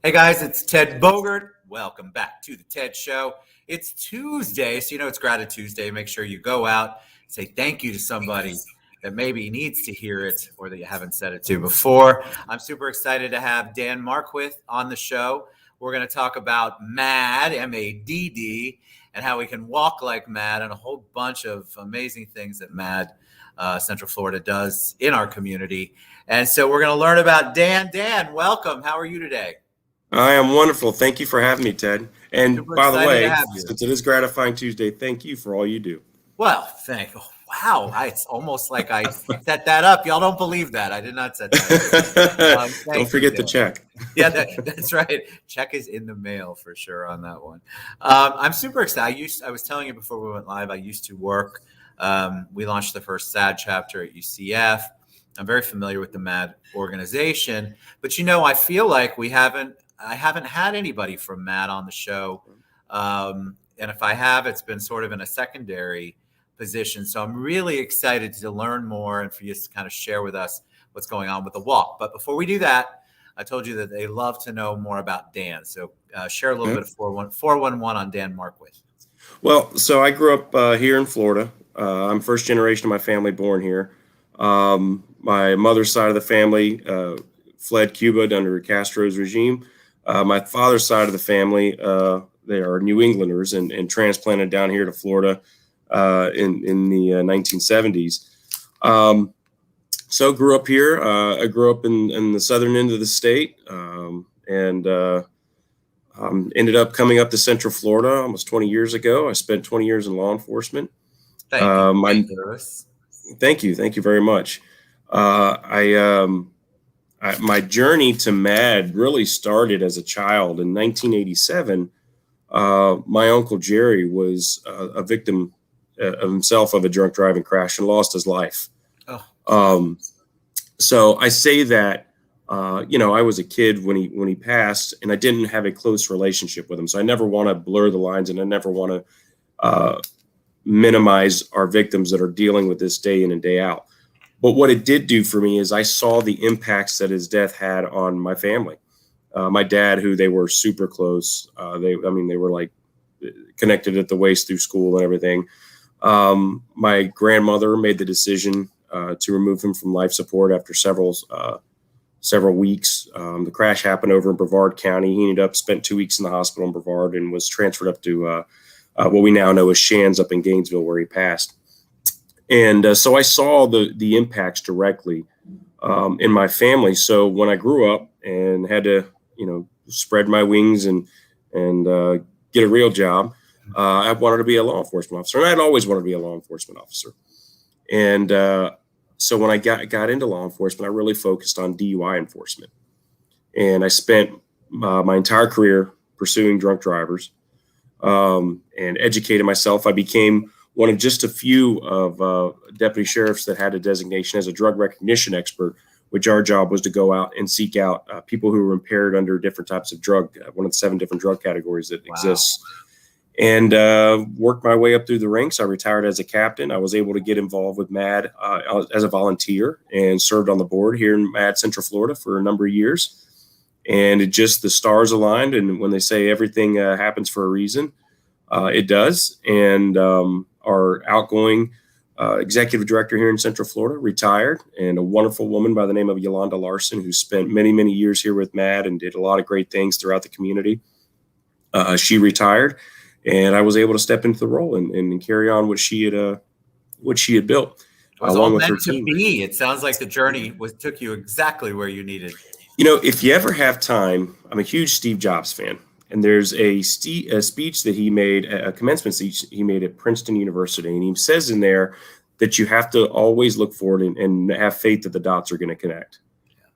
Hey guys, it's Ted Bogert. Welcome back to the Ted Show. It's Tuesday, so you know it's Gratitude Tuesday. Make sure you go out, say thank you to somebody that maybe needs to hear it or that you haven't said it to before. I'm super excited to have Dan Marquith on the show. We're going to talk about MADD, M-A-D-D, and how we can walk like MADD and a whole bunch of amazing things that MADD Central Florida does in our community. And so we're going to learn about Dan. Dan, welcome. How are you today? I am wonderful. Thank you for having me, Ted. And Super by the excited to way, have you. since it is Gratifying Tuesday, thank you for all you do. Well, wow. It's almost like I set that up. Y'all don't believe that. I did not set that up. Don't forget the check. Yeah, that's right. Check is in the mail for sure on that one. I'm super excited. I was telling you before we went live, I used to work. We launched the first SAD chapter at UCF. I'm very familiar with the MADD organization, but I feel like I haven't had anybody from MADD on the show. And if I have, it's been sort of in a secondary position. So I'm really excited to learn more and for you to kind of share with us what's going on with the walk. But before we do that, I told you that they love to know more about Dan. So share a little bit of 411 on Dan Marquith. Well, so I grew up here in Florida. I'm first generation of my family born here. My mother's side of the family fled Cuba under Castro's regime. My father's side of the family, they are New Englanders and transplanted down here to Florida in the 1970s. So grew up here. I grew up in the southern end of the state and ended up coming up to Central Florida almost 20 years ago. I spent 20 years in law enforcement. Thank you. Thank you. Thank you very much. My journey to MADD really started as a child. In 1987, my Uncle Jerry was a victim of himself of a drunk driving crash and lost his life. So I say that, I was a kid when he passed, and I didn't have a close relationship with him. So I never want to blur the lines, and I never want to minimize our victims that are dealing with this day in and day out. But what it did do for me is I saw the impacts that his death had on my family. My dad, who they were super close, they were like connected at the waist through school and everything. My grandmother made the decision to remove him from life support after several weeks. The crash happened over in Brevard County. He spent 2 weeks in the hospital in Brevard and was transferred up to what we now know as Shands up in Gainesville, where he passed. And so I saw the impacts directly in my family. So when I grew up and had to, spread my wings and get a real job, I wanted to be a law enforcement officer. And I'd always wanted to be a law enforcement officer. And so when I got into law enforcement, I really focused on DUI enforcement. And I spent my entire career pursuing drunk drivers and educated myself. I became one of just a few of deputy sheriffs that had a designation as a drug recognition expert, which our job was to go out and seek out people who were impaired under different types of drug, one of the 7 different drug categories that exists. And worked my way up through the ranks. I retired as a captain. I was able to get involved with MADD as a volunteer and served on the board here in MADD Central Florida for a number of years. And the stars aligned. And when they say everything happens for a reason, it does. And our outgoing executive director here in Central Florida retired, and a wonderful woman by the name of Yolanda Larson, who spent many, many years here with MADD and did a lot of great things throughout the community. She retired, and I was able to step into the role and carry on what she had built. It was all meant to be. It sounds like the journey took you exactly where you needed. If you ever have time, I'm a huge Steve Jobs fan. And there's a speech that he made, a commencement speech he made at Princeton University. And he says in there that you have to always look forward and have faith that the dots are going to connect.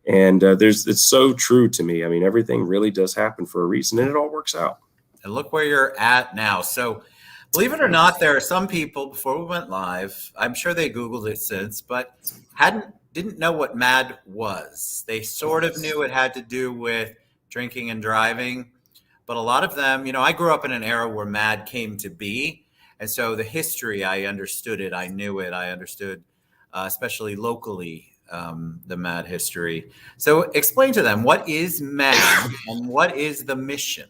And it's so true to me. I mean, everything really does happen for a reason, and it all works out. And look where you're at now. So believe it or not, there are some people, before we went live, I'm sure they Googled it since, but didn't know what MADD was. They sort of knew it had to do with drinking and driving. But a lot of them, I grew up in an era where MADD came to be. And so the history, I understood it. I knew it. I understood, especially locally, the MADD history. So explain to them, what is MADD and what is the mission?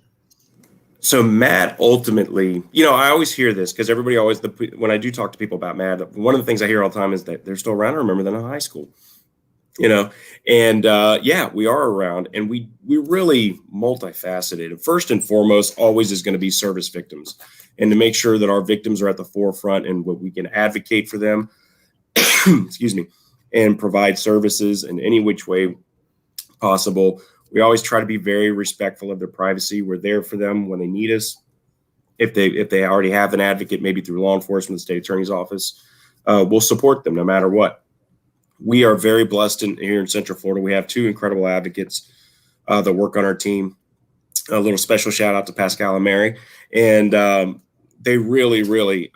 So MADD ultimately, I always hear this because everybody always, when I do talk to people about MADD, one of the things I hear all the time is that they're still around. I remember them in high school, and yeah, we are around, and we're really multifaceted. First and foremost, always is going to be service victims, and to make sure that our victims are at the forefront and what we can advocate for them, excuse me, and provide services in any which way possible. We always try to be very respectful of their privacy. We're there for them when they need us. If they already have an advocate, maybe through law enforcement, the state attorney's office, we'll support them no matter what. We are very blessed here in Central Florida. We have 2 incredible advocates that work on our team. A little special shout out to Pascal and Mary, and they really,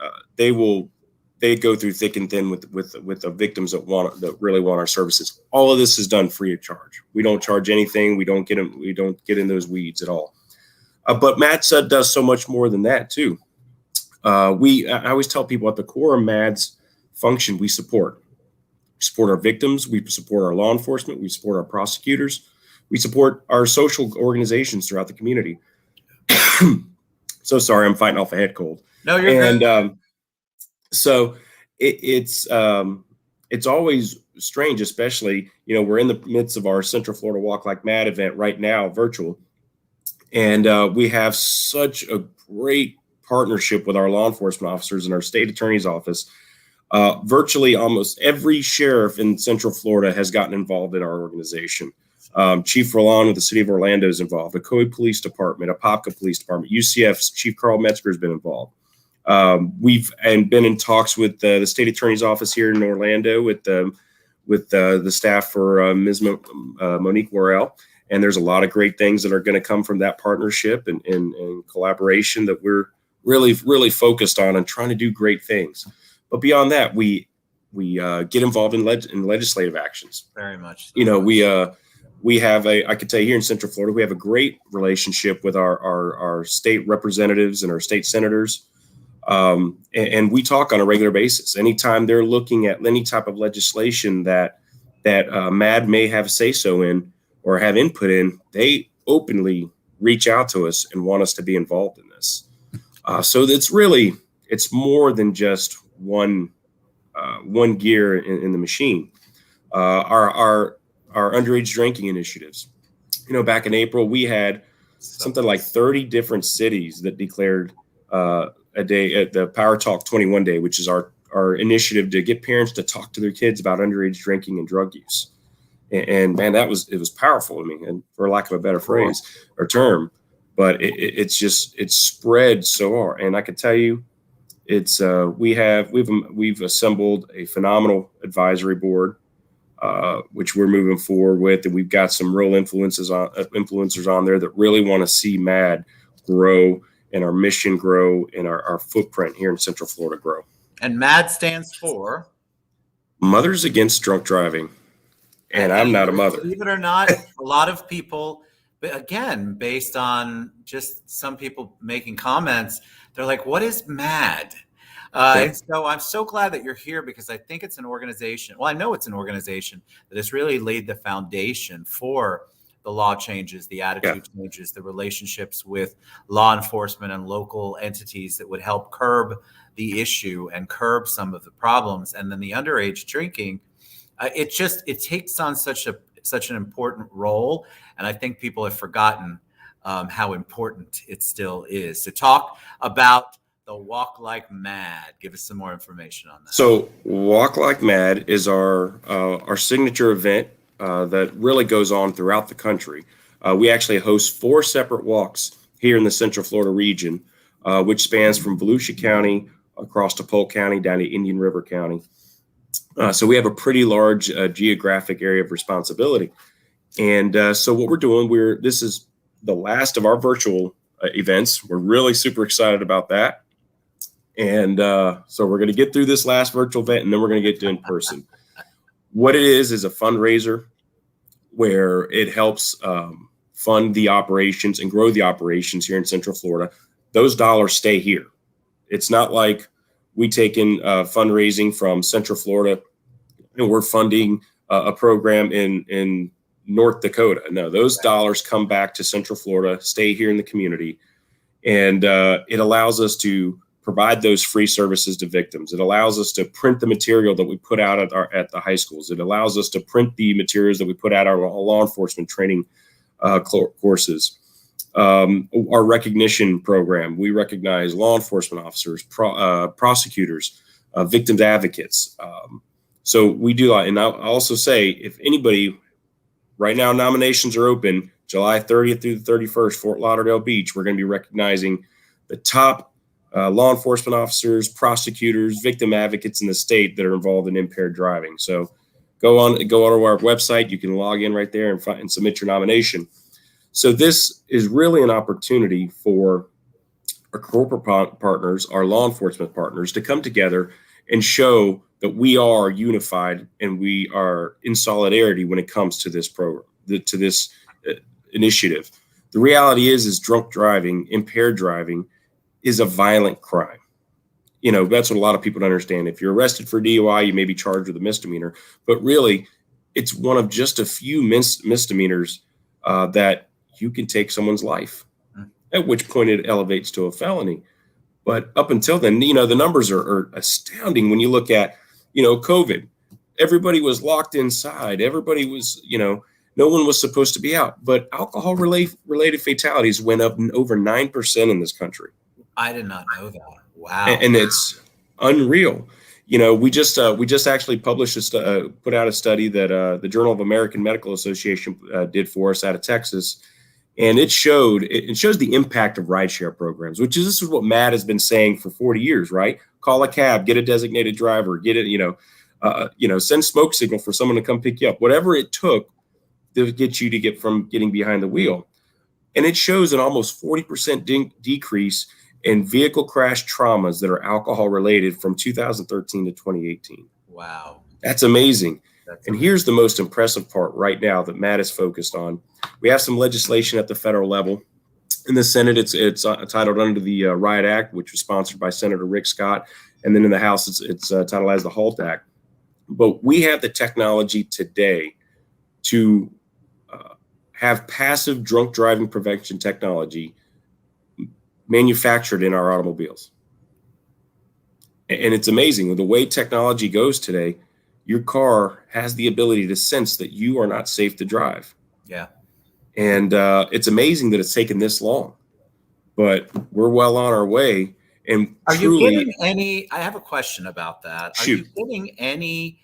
they go through thick and thin with the victims that really want our services. All of this is done free of charge. We don't charge anything. We don't get in those weeds at all. But MADD does so much more than that too. I always tell people at the core of MADD's function, we support our victims. We support our law enforcement. We support our prosecutors. We support our social organizations throughout the community. So sorry, I'm fighting off a head cold. No, you're good. So it's always strange, especially, we're in the midst of our Central Florida Walk Like MADD event right now, virtual. And we have such a great partnership with our law enforcement officers and our state attorney's office. Virtually almost every sheriff in Central Florida has gotten involved in our organization. Chief Roland with the city of Orlando is involved, the Coed Police Department, Apopka Police Department, UCF's Chief Carl Metzger has been involved. We've been in talks with the state attorney's office here in Orlando with the staff for Ms. Monique Worrell. And there's a lot of great things that are going to come from that partnership and collaboration that we're really, really focused on and trying to do great things. But beyond that, we get involved in legislative actions. Very much. We have I could tell you here in Central Florida, we have a great relationship with our state representatives and our state senators. And we talk on a regular basis. Anytime they're looking at any type of legislation that MADD may have say-so in or have input in, they openly reach out to us and want us to be involved in this. So it's more than just one gear in the machine. Our underage drinking initiatives. Back in April, we had something like 30 different cities that declared a day at the Power Talk 21 Day, which is our initiative to get parents to talk to their kids about underage drinking and drug use. And man, it was powerful. I mean, and for lack of a better phrase or term, but it's spread so far. And I can tell you, we've assembled a phenomenal advisory board, which we're moving forward with, and we've got some real influencers on there that really want to see MADD grow and our mission grow and our footprint here in Central Florida grow. And MADD stands for Mothers Against Drunk Driving. And I'm not a mother. Believe it or not, a lot of people, but again, based on just some people making comments, they're like, what is MADD? And so I'm so glad that you're here, because I think it's an organization. Well, I know it's an organization that has really laid the foundation for the law changes, the attitude changes, the relationships with law enforcement and local entities that would help curb the issue and curb some of the problems. And then the underage drinking, it takes on such an important role. And I think people have forgotten how important it still is. To talk about the Walk Like MADD, give us some more information on that. So Walk Like MADD is our signature event that really goes on throughout the country. We actually host 4 separate walks here in the Central Florida region, which spans from Volusia County across to Polk County down to Indian River County. So we have a pretty large geographic area of responsibility. And so what we're doing, this is the last of our virtual events. We're really super excited about that. And so we're going to get through this last virtual event, and then we're going to get to in person. What it is a fundraiser where it helps fund the operations and grow the operations here in Central Florida. Those dollars stay here. It's not like we take in fundraising from Central Florida and we're funding a program in North Dakota. No, those dollars come back to Central Florida, stay here in the community, and it allows us to provide those free services to victims. It allows us to print the material that we put out at the high schools. It allows us to print the materials that we put out our law enforcement training courses. Our recognition program, we recognize law enforcement officers, prosecutors, victims advocates. So we do that. And I'll also say, if anybody, right now nominations are open, July 30th through the 31st, Fort Lauderdale Beach, we're going to be recognizing the top law enforcement officers, prosecutors, victim advocates in the state that are involved in impaired driving. So go on to our website. You can log in right there and submit your nomination. So this is really an opportunity for our corporate partners, our law enforcement partners, to come together and show that we are unified and we are in solidarity when it comes to this program, to this initiative. The reality is drunk driving, impaired driving, is a violent crime. You know, that's what a lot of people don't understand. If you're arrested for DUI, you may be charged with a misdemeanor, but really it's one of just a few misdemeanors that you can take someone's life, at which point it elevates to a felony. But up until then, you know, the numbers are astounding when you look at, you know, COVID. Everybody was locked inside. Everybody was, you know, no one was supposed to be out. But alcohol-related fatalities went up over 9% in this country. I did not know that. Wow. And it's unreal. You know, we just actually published put out a study that the Journal of American Medical Association did for us out of Texas. And it shows the impact of rideshare programs, this is what MADD has been saying for 40 years, right? Call a cab, get a designated driver, get it, send smoke signal for someone to come pick you up, whatever it took to get you to get from getting behind the wheel. And it shows an almost 40% decrease in vehicle crash traumas that are alcohol related from 2013 to 2018. Wow. That's amazing. Here's the most impressive part right now that Matt is focused on. We have some legislation at the federal level. In the Senate, it's titled under the Riot Act, which was sponsored by Senator Rick Scott. And then in the House, it's titled as the HALT Act. But we have the technology today to have passive drunk driving prevention technology manufactured in our automobiles. And it's amazing. The way technology goes today, your car has the ability to sense that you are not safe to drive. Yeah. And it's amazing that it's taken this long, but we're well on our way. And are you getting any, I have a question about that. Shoot. Are you getting any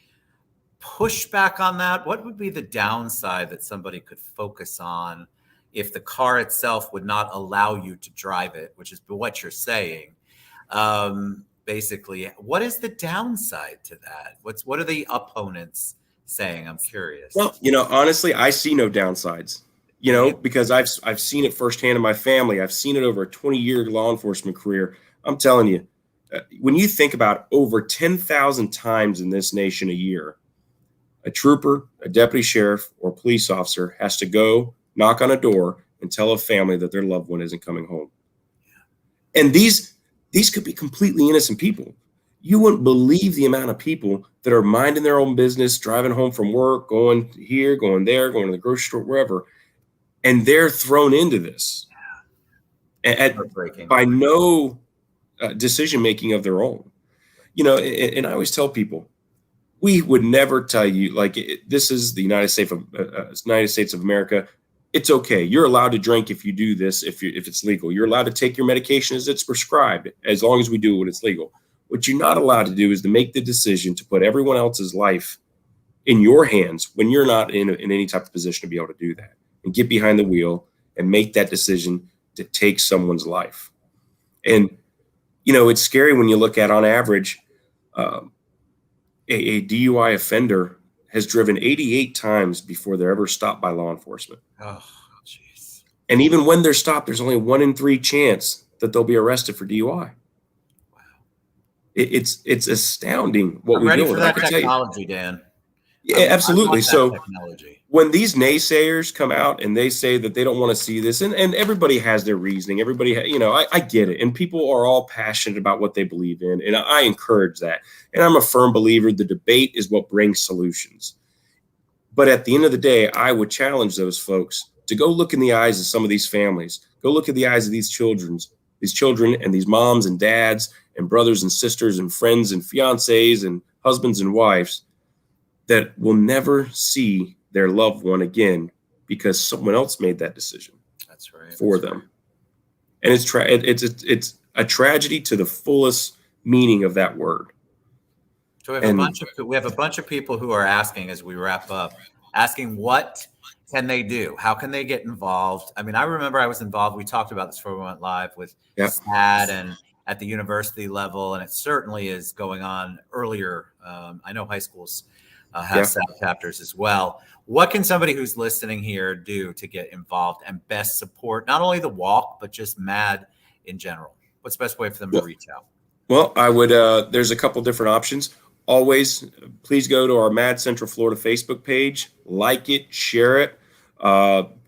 pushback on that? What would be the downside that somebody could focus on if the car itself would not allow you to drive it, which is what you're saying? Basically, what is the downside to that? What are the opponents saying? I'm curious. Well, you know, honestly, I see no downsides, you know, because I've seen it firsthand in my family. I've seen it over a 20-year law enforcement career. I'm telling you, when you think about over 10,000 times in this nation a year, a trooper, a deputy sheriff, or police officer has to go knock on a door and tell a family that their loved one isn't coming home. And these could be completely innocent people. You wouldn't believe the amount of people that are minding their own business, driving home from work, going here, going there, going to the grocery store, wherever, and they're thrown into this by no decision making of their own. You know, and I always tell people, we would never tell you, like, this is the United States of America. It's okay. You're allowed to drink if you do this, if it's legal. You're allowed to take your medication as it's prescribed, as long as we do it when it's legal. What you're not allowed to do is to make the decision to put everyone else's life in your hands when you're not in any type of position to be able to do that, and get behind the wheel and make that decision to take someone's life. And, you know, it's scary when you look at, on average, a DUI offender has driven 88 times before they're ever stopped by law enforcement. Oh, jeez. And even when they're stopped, there's only 1 in 3 chance that they'll be arrested for DUI. Wow. It's astounding what we do. I'm ready for that technology, Dan. Yeah, absolutely. So when these naysayers come out and they say that they don't want to see this, and everybody has their reasoning, I get it. And people are all passionate about what they believe in. And I encourage that. And I'm a firm believer the debate is what brings solutions. But at the end of the day, I would challenge those folks to go look in the eyes of some of these families, go look in the eyes of these children and these moms and dads and brothers and sisters and friends and fiancés and husbands and wives that will never see their loved one again because someone else made that decision. That's right. For them. And it's a tragedy to the fullest meaning of that word. So we have a bunch of people who are asking, as we wrap up, asking what can they do? How can they get involved? I mean, I remember I was involved. We talked about this before we went live with MADD and at the university level, and it certainly is going on earlier. I know high schools have SAD chapters as well. What can somebody who's listening here do to get involved and best support not only the walk, but just MADD in general? What's the best way for them to reach out? Well, I would, there's a couple different options. Always, please go to our MADD Central Florida Facebook page, like it, share it,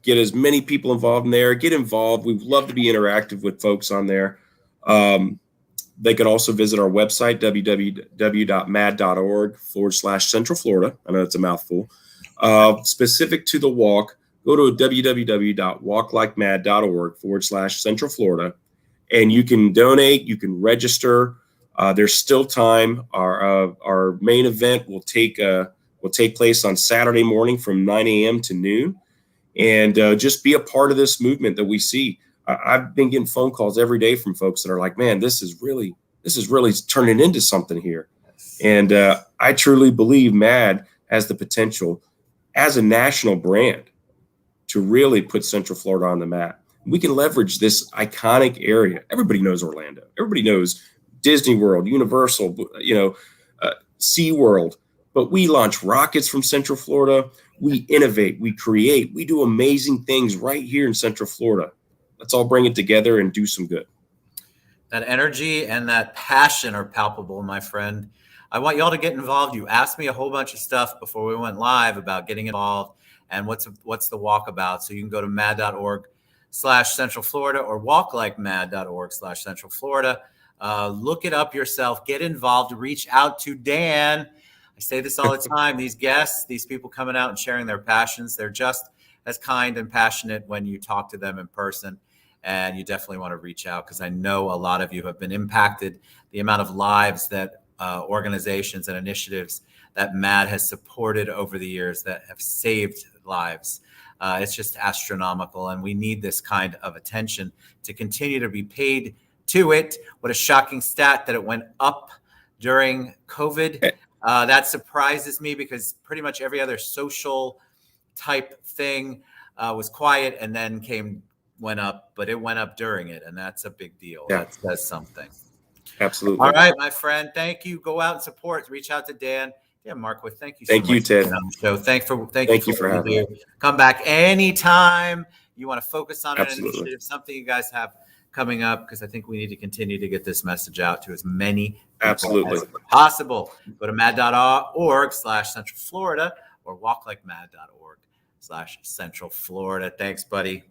get as many people involved in there, get involved. We'd love to be interactive with folks on there. They could also visit our website, www.madd.org/Central Florida. I know it's a mouthful. Specific to the walk, go to www.walklikemadd.org/Central Florida, and you can donate, you can register. There's still time. Our main event will take place on Saturday morning from 9 a.m. to noon, and just be a part of this movement that we see. I've been getting phone calls every day from folks that are like, "Man, this is really turning into something here," and I truly believe MADD has the potential as a national brand to really put Central Florida on the map. We can leverage this iconic area. Everybody knows Orlando. Everybody knows Disney World, Universal, SeaWorld. But we launch rockets from Central Florida. We innovate, we create, we do amazing things right here in Central Florida. Let's all bring it together and do some good. That energy and that passion are palpable, my friend. I want y'all to get involved. You asked me a whole bunch of stuff before we went live about getting involved and what's the walk about. So you can go to madd.org/Central Florida or walklikemadd.org/Central Florida. Look it up yourself, get involved, reach out to Dan. I say this all the time. These guests, these people coming out and sharing their passions, they're just as kind and passionate when you talk to them in person. And you definitely want to reach out because I know a lot of you have been impacted. The amount of lives that organizations and initiatives that MADD has supported over the years that have saved lives. It's just astronomical. And we need this kind of attention to continue to be paid to it. What a shocking stat that it went up during COVID. That surprises me because pretty much every other social type thing was quiet and then went up, but it went up during it. And that's a big deal. Yeah. That says something. Absolutely. All right, my friend. Thank you. Go out and support. Reach out to Dan. Dan Marquith, thank you so much. Thank you, Ted. On the show. Thank you for having me. Come back anytime you want to focus on an Absolutely. initiative, something you guys have coming up, because I think we need to continue to get this message out to as many people Absolutely. as possible. Go to madd.org/Central Florida or walklikemadd.org/Central Florida. Thanks, buddy. We'll see